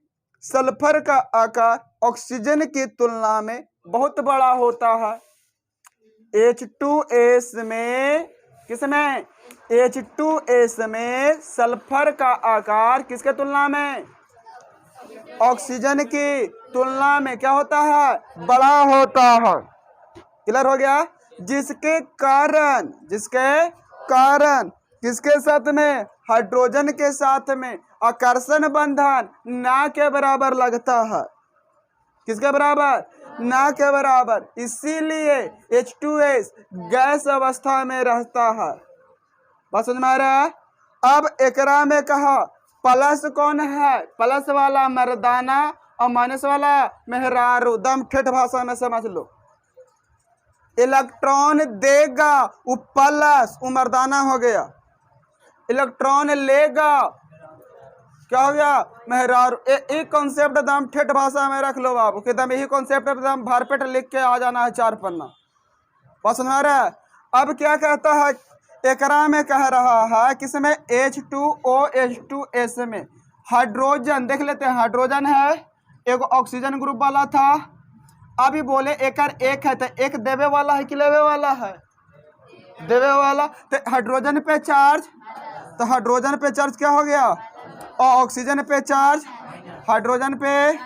सल्फर का आकार ऑक्सीजन की तुलना में बहुत बड़ा होता है। H2S में, किसमें? H2S में सल्फर का आकार किसके तुलना में? ऑक्सीजन की तुलना में क्या होता है? बड़ा होता है। क्लियर हो गया? जिसके कारण किसके साथ में? हाइड्रोजन के साथ में आकर्षण बंधन ना के बराबर लगता है। किसके बराबर? ना के बराबर। इसीलिए H2S गैस अवस्था में रहता है। बात समझ में आ रहा है? अब एकरा में कहा प्लस कौन है? प्लस वाला मर्दाना और माइनस वाला मेहरारू। दम ठेठ भाषा में समझ लो। इलेक्ट्रॉन देगा वो प्लस, वो मर्दाना हो गया। इलेक्ट्रॉन लेगा, क्या हो गया? मेहरारू। एक कॉन्सेप्ट दम ठेठ भाषा में रख लो बाबू, कि दम यही कॉन्सेप्ट एकदम भरपेट लिख के आ जाना है 4 पन्ना। बात समझ में आ रहा है? अब क्या कहता है? एकरा में कह रहा है किसमें? H2O H2S में हाइड्रोजन देख लेते हैं। हाइड्रोजन है, एक ऑक्सीजन ग्रुप वाला था। अभी बोले एकर एक है, तो एक देवे वाला है कि लेवे वाला है? देवे वाला। तो हाइड्रोजन पे चार्ज, तो हाइड्रोजन पे चार्ज क्या हो गया? और ऑक्सीजन पे चार्ज, हाइड्रोजन पे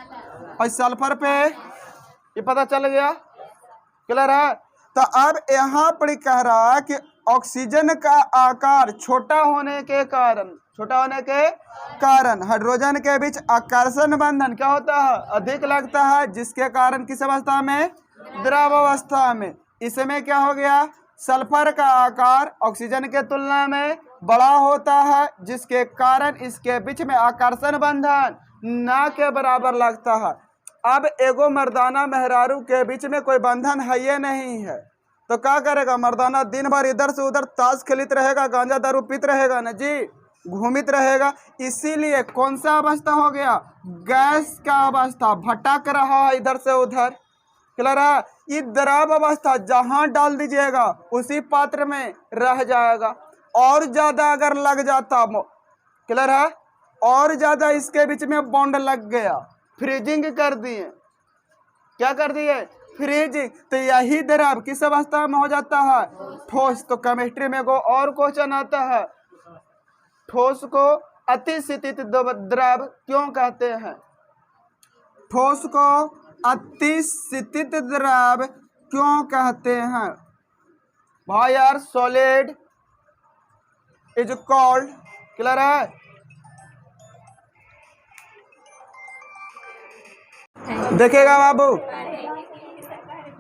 और सल्फर पे। ये पता चल गया? क्लियर है? तो अब यहाँ पर कह रहा है कि ऑक्सीजन का आकार छोटा होने के कारण हाइड्रोजन के बीच आकर्षण बंधन क्या होता है? अधिक लगता है, जिसके कारण किस अवस्था में? द्रव अवस्था में। इसमें क्या हो गया? सल्फर का आकार ऑक्सीजन के तुलना में बड़ा होता है, जिसके कारण इसके बीच में आकर्षण बंधन ना के बराबर लगता है। अब एगो मर्दाना मेहरारू के बीच में कोई बंधन है ये नहीं है, तो क्या करेगा? मर्दाना दिन भर इधर से उधर ताश खेलित रहेगा, गांजा दारू पीत रहेगा ना जी, घूमित रहेगा। इसीलिए कौन सा अवस्था हो गया? गैस का अवस्था, भटक रहा है इधर से उधर। क्लियर है? ये द्रव अवस्था जहां डाल दीजिएगा उसी पात्र में रह जाएगा। और ज्यादा अगर लग जाता, क्लियर है, और ज्यादा इसके बीच में बॉन्ड लग गया, फ्रीजिंग कर दिए। क्या कर दिए? फ्रीजिंग। तो यही द्रव किस अवस्था में हो जाता है? ठोस। तो केमिस्ट्री में को और क्वेश्चन आता है, ठोस को अतिस्थित द्रव क्यों कहते हैं? ठोस को अतिस्थित द्रव क्यों कहते हैं? भाई यार, सॉलिड इज कॉल्ड, क्लियर है? देखिएगा बाबू,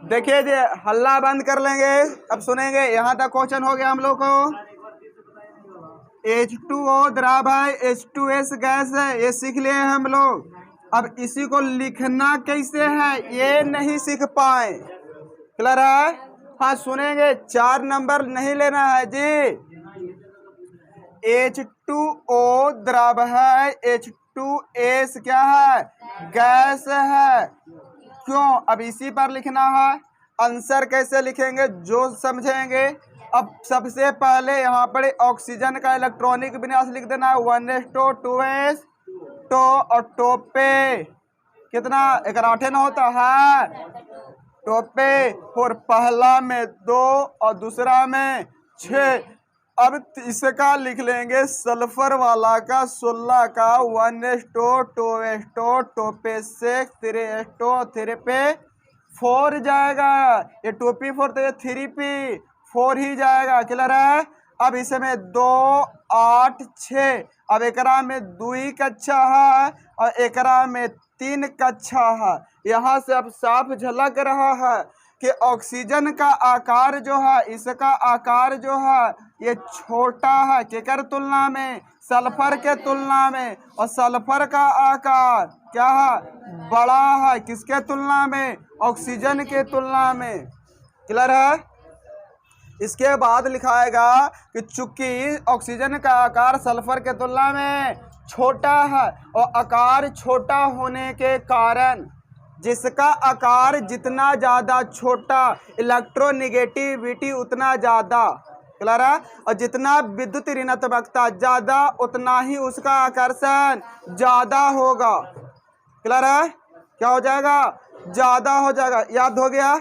देखिए जी, हल्ला बंद कर लेंगे, अब सुनेंगे। यहाँ तक क्वेश्चन हो गया हम लोग को। H2O द्रव है, H2S गैस है, ये सीख लिए हम लोग। अब इसी को लिखना कैसे है ये नहीं सीख पाए। क्लियर है? हाँ सुनेंगे, 4 नंबर नहीं लेना है जी। H2O द्रव है, H2S क्या है? गैस है। क्यों? अब इसी पर लिखना है। आंसर कैसे लिखेंगे जो समझेंगे। अब सबसे पहले यहाँ पर ऑक्सीजन का इलेक्ट्रॉनिक विन्यास लिख देना है 1s2 2s टो और टोपे कितना 11 न होता है टोपे, और पहला में 2 और दूसरा में 6। अब इसका लिख लेंगे सल्फर वाला का 16 का 1s2 2s2 टोपे 6 3s2 3 पे 4 जाएगा। ये 2p4 तो ये 3p 4 ही जाएगा। क्लियर है? अब इसमें 2 8 6। अब एकरा में 2 कक्षा है और एकरा में 3 कक्षा है। यहाँ से अब साफ झलक रहा है कि ऑक्सीजन का आकार जो है, इसका आकार जो है ये छोटा है केकर तुलना में? सल्फर के तुलना में। और सल्फर का आकार क्या है? बड़ा है। किसके तुलना में? ऑक्सीजन के तुलना में। क्लियर है? इसके बाद लिखाएगा कि चूंकि ऑक्सीजन का आकार सल्फर के तुलना में छोटा है और आकार छोटा होने के कारण जिसका आकार जितना ज़्यादा छोटा इलेक्ट्रोनिगेटिविटी उतना ज़्यादा। क्लियर है? और जितना विद्युत ऋणात्मकता ज़्यादा उतना ही उसका आकर्षण ज़्यादा होगा। क्लियर है? क्या हो जाएगा? ज़्यादा हो जाएगा। याद हो गया?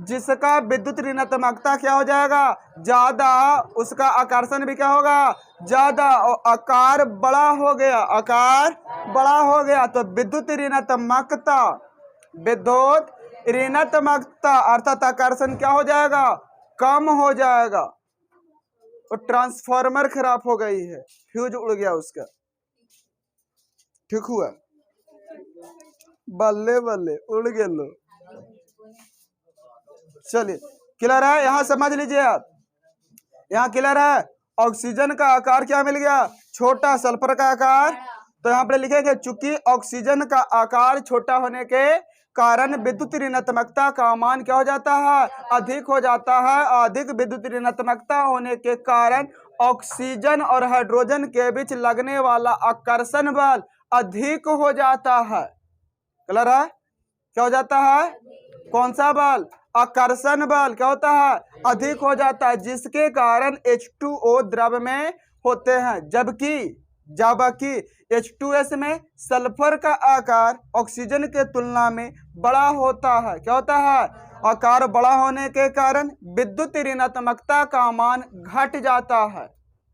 जिसका विद्युत ऋणात्मकता क्या हो जाएगा? ज़्यादा, उसका आकर्षण भी क्या होगा? ज़्यादा। और आकार बड़ा हो गया, आकार बड़ा हो गया तो विद्युत ऋणात्मकता अर्थात आकर्षण क्या हो जाएगा? कम हो जाएगा। और ट्रांसफार्मर खराब हो गई है, फ्यूज उड़ गया उसका। ठीक हुआ? बल्ले बल्ले उड़ गए लो। चलिए क्लियर है? यहाँ समझ लीजिए आप। यहाँ क्लियर है? ऑक्सीजन का आकार क्या मिल गया? छोटा। सल्फर का आकार तो यहाँ पे लिखेंगे चूंकि ऑक्सीजन का आकार छोटा होने के कारण विद्युत ऋणात्मकता का मान क्या हो जाता है? अधिक हो जाता है। अधिक विद्युत ऋणात्मकता होने के कारण ऑक्सीजन और हाइड्रोजन के बीच लगने वाला आकर्षण बल अधिक हो जाता है। क्लियर है? क्या हो जाता है? कौन सा बल? आकर्षण बल क्या होता है? अधिक हो जाता है, जिसके कारण H2O द्रव में होते हैं। जबकि H2S में सल्फर का आकार ऑक्सीजन के तुलना में बड़ा होता है। क्या होता है? आकार बड़ा होने के कारण विद्युत ऋणात्मकता का मान घट जाता है।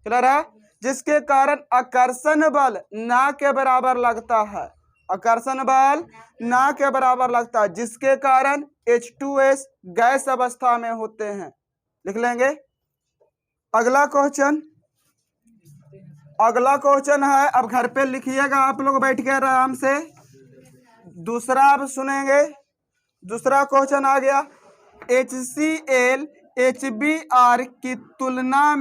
क्लियर है? जिसके कारण आकर्षण बल ना के बराबर लगता है। आकर्षण बल ना के बराबर लगता है, जिसके कारण H2S गैस अवस्था में होते हैं। लिख लेंगे। अगला क्वेश्चन है, अब घर पे लिखिएगा आप लोग बैठ के आराम से। दूसरा अब सुनेंगे। दूसरा क्वेश्चन आ गया, HCl HBr की तुलना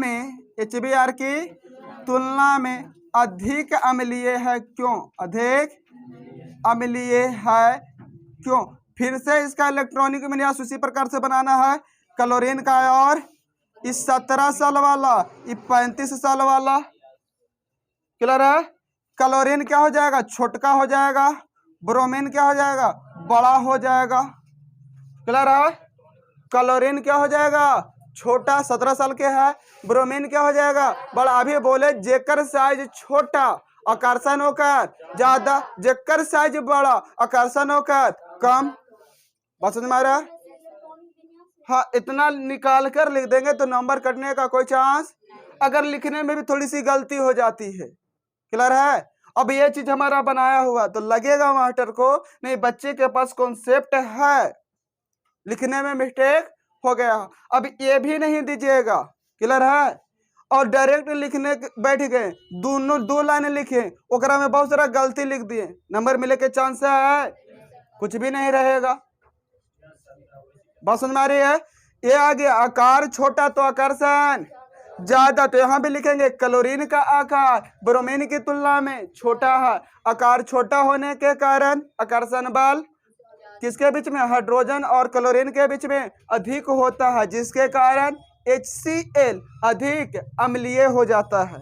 में अधिक अम्लीय है क्यों? अधिक अम्लीय है क्यों? फिर से इसका इलेक्ट्रॉनिक विन्यास उसी प्रकार से बनाना है। क्लोरीन का और इस 17 साल वाला, ये 35 साल वाला। क्लियर है? क्लोरीन क्या हो जाएगा? छोटका हो जाएगा। ब्रोमीन क्या हो जाएगा? बड़ा हो जाएगा। क्लियर है? क्लोरीन क्या हो जाएगा? छोटा, 17 साल के है। ब्रोमीन क्या हो जाएगा? बड़ा। अभी बोले जेकर साइज छोटा आकर्षण होकर ज्यादा, जेकर साइज बड़ा आकर्षण होकर कम। बात समझ में आ रहा है? हाँ, इतना निकाल कर लिख देंगे तो नंबर कटने का कोई चांस, अगर लिखने में भी थोड़ी सी गलती हो जाती है। क्लियर है? अब ये चीज हमारा बनाया हुआ तो लगेगा मास्टर को नहीं बच्चे के पास कॉन्सेप्ट है, लिखने में मिस्टेक हो गया। अब ये भी नहीं दीजिएगा। क्लियर है? और डायरेक्ट लिखने बैठ गए, दोनों 2 लाइनें लिखे, ओकरा में बहुत सारा गलती लिख दिए, नंबर मिले के चांस है कुछ भी नहीं रहेगा। बात समझ में आ रही है? ये आ गया आकार छोटा तो आकर्षण ज्यादा, तो यहाँ भी लिखेंगे क्लोरीन का आकार ब्रोमीन की तुलना में छोटा है। आकार छोटा होने के कारण आकर्षण बल किसके बीच में, हाइड्रोजन और क्लोरीन के बीच में अधिक होता है, जिसके कारण HCl अधिक अम्लीय हो जाता है।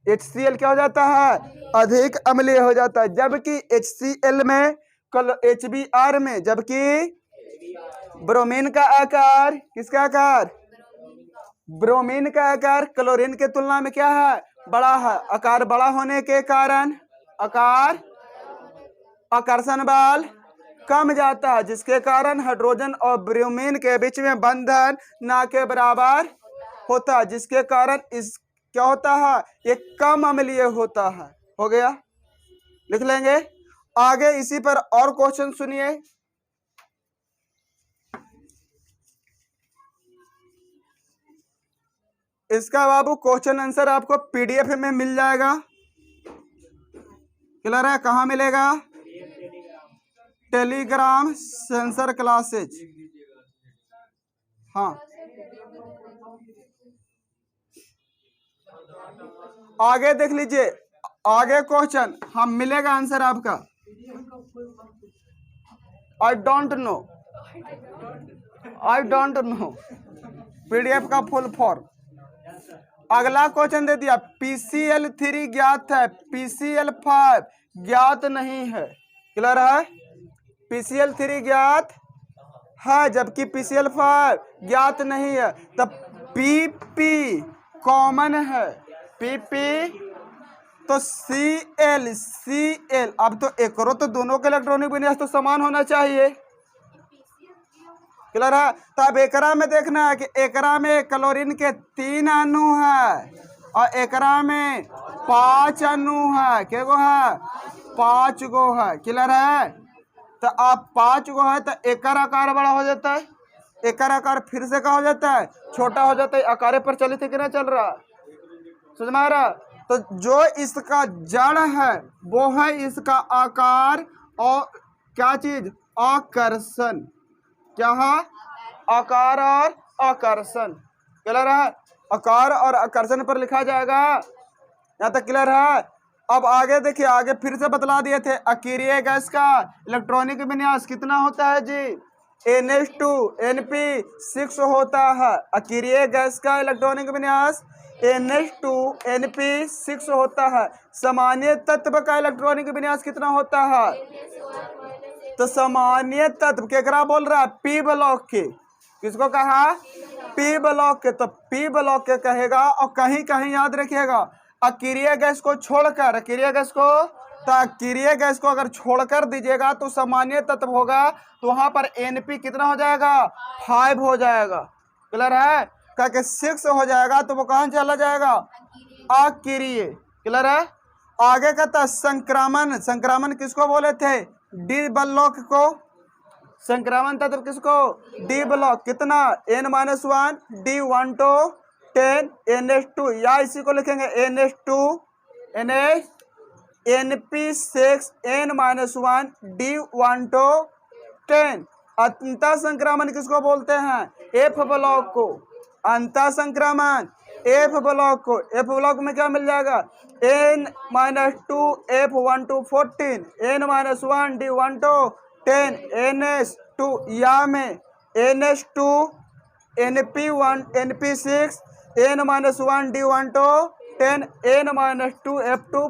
HCl क्या हो जाता है, अधिक अम्लीय हो जाता है। जबकि HCl में HBr में, जबकि ब्रोमीन का आकार, किसका आकार, ब्रोमीन का आकार क्लोरीन के तुलना में क्या है, बड़ा है। आकार बड़ा होने के कारण आकर्षण बल कम जाता है, जिसके कारण हाइड्रोजन और ब्रोमीन के बीच में बंधन ना के बराबर होता है, जिसके कारण इस क्या होता है, ये कम अम्लीय होता है। हो गया, लिख लेंगे। आगे इसी पर और क्वेश्चन सुनिए। इसका बाबू क्वेश्चन आंसर आपको PDF में मिल जाएगा। क्लियर है, कहाँ मिलेगा, टेलीग्राम सेंसर क्लासेज। हाँ, आगे देख लीजिए, आगे क्वेश्चन हम मिलेगा आंसर आपका। आई डोंट नो PDF का फुल फॉर्म। अगला क्वेश्चन दे दिया, PCl3 ज्ञात है, PCl5 ज्ञात नहीं है। क्लियर है, PCl3 ज्ञात है जबकि PCl5 ज्ञात नहीं है। तब PP कॉमन है, PP तो Cl अब तो एकरो तो दोनों के इलेक्ट्रॉनिक विन्यास तो समान होना चाहिए। क्लियर है, तब एकरा में देखना है कि एकरा में क्लोरीन के 3 अणु है और एकरा में 5 अणु है। क्या गो है, 5 गो है। क्लियर है, तो आप 5 गो है तो एकर आकार बड़ा हो जाता है, एकर आकार फिर से क्या हो जाता है, छोटा हो जाता है। आकार पर चलित है कि नहीं चल रहा, समझ में आ रहा। तो जो इसका जड़ है वो है इसका आकार और क्या चीज, आकर्षण। क्या है, आकार और आकर्षण। क्लियर है, आकार और आकर्षण पर लिखा जाएगा। यहाँ तक क्लियर है। अब आगे देखिए, आगे फिर से बतला दिए थे, अकीरिय गैस का इलेक्ट्रॉनिक विन्यास कितना होता है जी, NH2 NP6 होता है। अकीरिय गैस का इलेक्ट्रॉनिक विन्यास NH2 NP6 होता है। सामान्य तत्व का इलेक्ट्रॉनिक विन्यास कितना होता है, तो सामान्य तत्व केकरा बोल रहा है, P ब्लॉक के। किसको कहा, P ब्लॉक के। तो P ब्लॉक के कहेगा, और कहीं कहीं याद रखिएगा अकीरिय गैस को छोड़कर, अकीरिय गैस को, तो अकीरिय गैस को अगर छोड़कर दीजिएगा तो सामान्य तत्व होगा, तो वहां पर NP कितना हो जाएगा, 5 हो जाएगा। क्लियर है, क्या 6 हो जाएगा तो वो कहाँ चला जाएगा, अकीरिय। क्लियर है। आगे कहता संक्रमण, संक्रमण किसको बोले थे, D ब्लॉक को। संक्रमण तत्व किसको, D ब्लॉक। कितना, N-1 D1 to 10 NH2, या इसी को लिखेंगे NH2 NP6 N-1 D1 to 10। अंतः संक्रमण किसको बोलते हैं, F ब्लॉक को। अंतः संक्रमण F ब्लॉक को। F ब्लॉक में क्या मिल जाएगा, N-2 F1 to 14 N-1 D1 to 10 NH2, या में NH2 NP1 NP6 N-1 D1 to 10 N-2 F2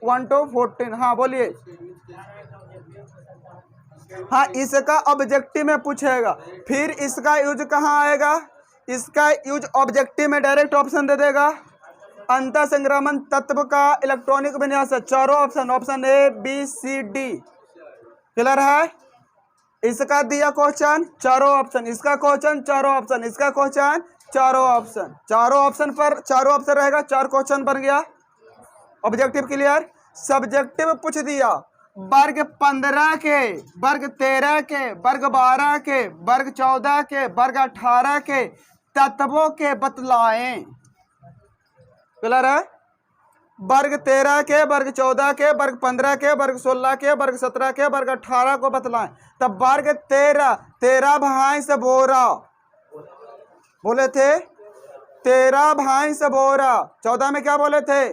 1 to 14। हाँ बोलिए। हाँ, इसका ऑब्जेक्टिव में पूछेगा, फिर इसका यूज कहाँ आएगा, इसका यूज ऑब्जेक्टिव में डायरेक्ट ऑप्शन दे देगा। अंतः संक्रमण तत्व का इलेक्ट्रॉनिक विन्यास है, चारों option, option A B C D। Clear है, इसका दिया क्वेश्चन चारों ऑप्शन, इसका क्वेश्चन चारों ऑप्शन, इसका क्वेश्चन चारों ऑप्शन, चारों ऑप्शन पर चारों ऑप्शन रहेगा, 4 क्वेश्चन बन गया। Objective clear. सब्जेक्टिव पूछ दिया, वर्ग 15 के, वर्ग 13 के, वर्ग 12 के, वर्ग 14 के, वर्ग 18 के तत्वों के बतलाएं। क्लियर है, वर्ग 13 के, वर्ग 14 के, वर्ग 15 के, वर्ग 16 के, वर्ग 17 के, वर्ग 18 को बतलाएं। तब वर्ग 13 भाई से बोरा बोले थे, 13 भैंस बोरा। 14 में क्या बोले थे?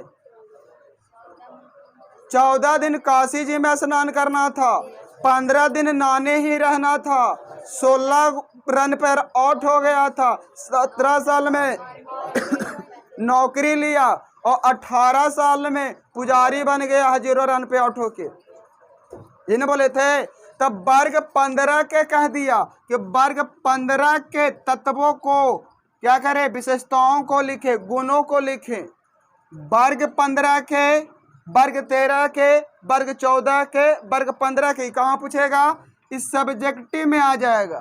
14 दिन काशी जी में स्नान करना था, 15 दिन नहाने ही रहना था, 16 रन पर आउट हो गया था, 17 साल में नौकरी लिया और 18 साल में पुजारी बन गया 0 रन पे आउट होके। इन्हें बोले थे। तब वर्ग 15 के कह दिया कि वर्ग 15 के तत्वों को क्या करे? विशेषताओं को लिखे, गुणों को लिखे। वर्ग 15 के, वर्ग 13 के, वर्ग 14 के, वर्ग 15 के कहाँ पूछेगा? इस सब्जेक्टिव में आ जाएगा।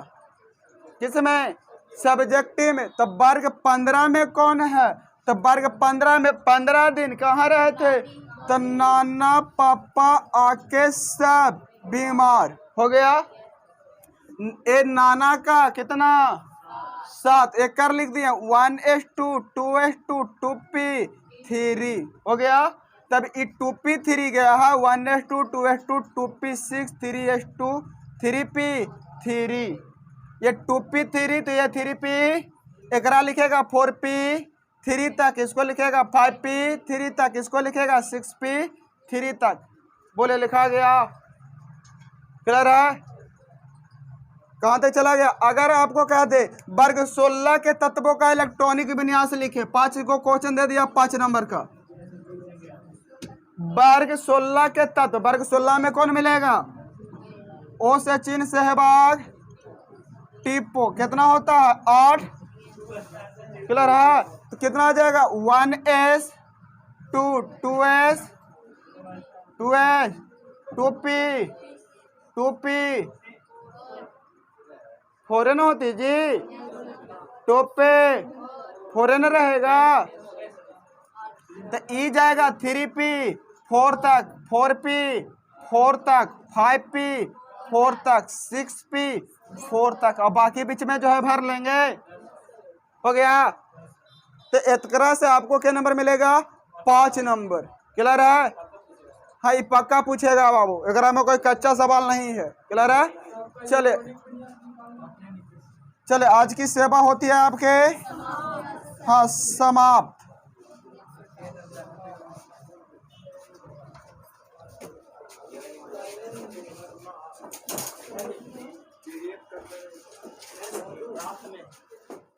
किसमें? सब्जेक्टिव में। तो वर्ग 15 में कौन है? तो वर्ग 15 में 15 दिन कहाँ रहे थे? तो नाना पापा आके सब बीमार हो गया। ए नाना का कितना? 7। एक कर लिख दिया 1:2, 2:2, 2p3 हो गया। तब ये 2p3 गया है 1:2, 2:2, 2p6, 3:2, 3p3। ये 2p3 तो ये 3p, एकरा लिखेगा 4p3 तक, इसको लिखेगा 5p3 तक, इसको लिखेगा 6p3 तक। बोले लिखा गया। क्लियर है? कहाँ तक चला गया? अगर आपको कह दे वर्ग 16 के तत्वों का इलेक्ट्रॉनिक विन्यास लिखे, 5 को क्वेश्चन दे दिया 5 नंबर का। वर्ग 16 के तत्व, वर्ग 16 में कौन मिलेगा? ओ से चिन्ह सहभाग टिप्पो कितना होता है? 8। क्लियर है? तो कितना आ जाएगा? 1s 2 2s 2s 2p 4 न होती जी, 2p 4 न रहेगा। तो ई जाएगा 3p 4 तक, 4p 4 तक, 5p 4 तक, 6p 4 तक, और बाकी बीच में जो है भर लेंगे। हो गया। तो इतना से आपको क्या नंबर मिलेगा? 5 नंबर। क्लियर है? हाँ, ये पक्का पूछेगा बाबू, अगर में कोई कच्चा सवाल नहीं है। क्लियर है? चले चले, आज की सेवा होती है आपके हाँ समाप्त।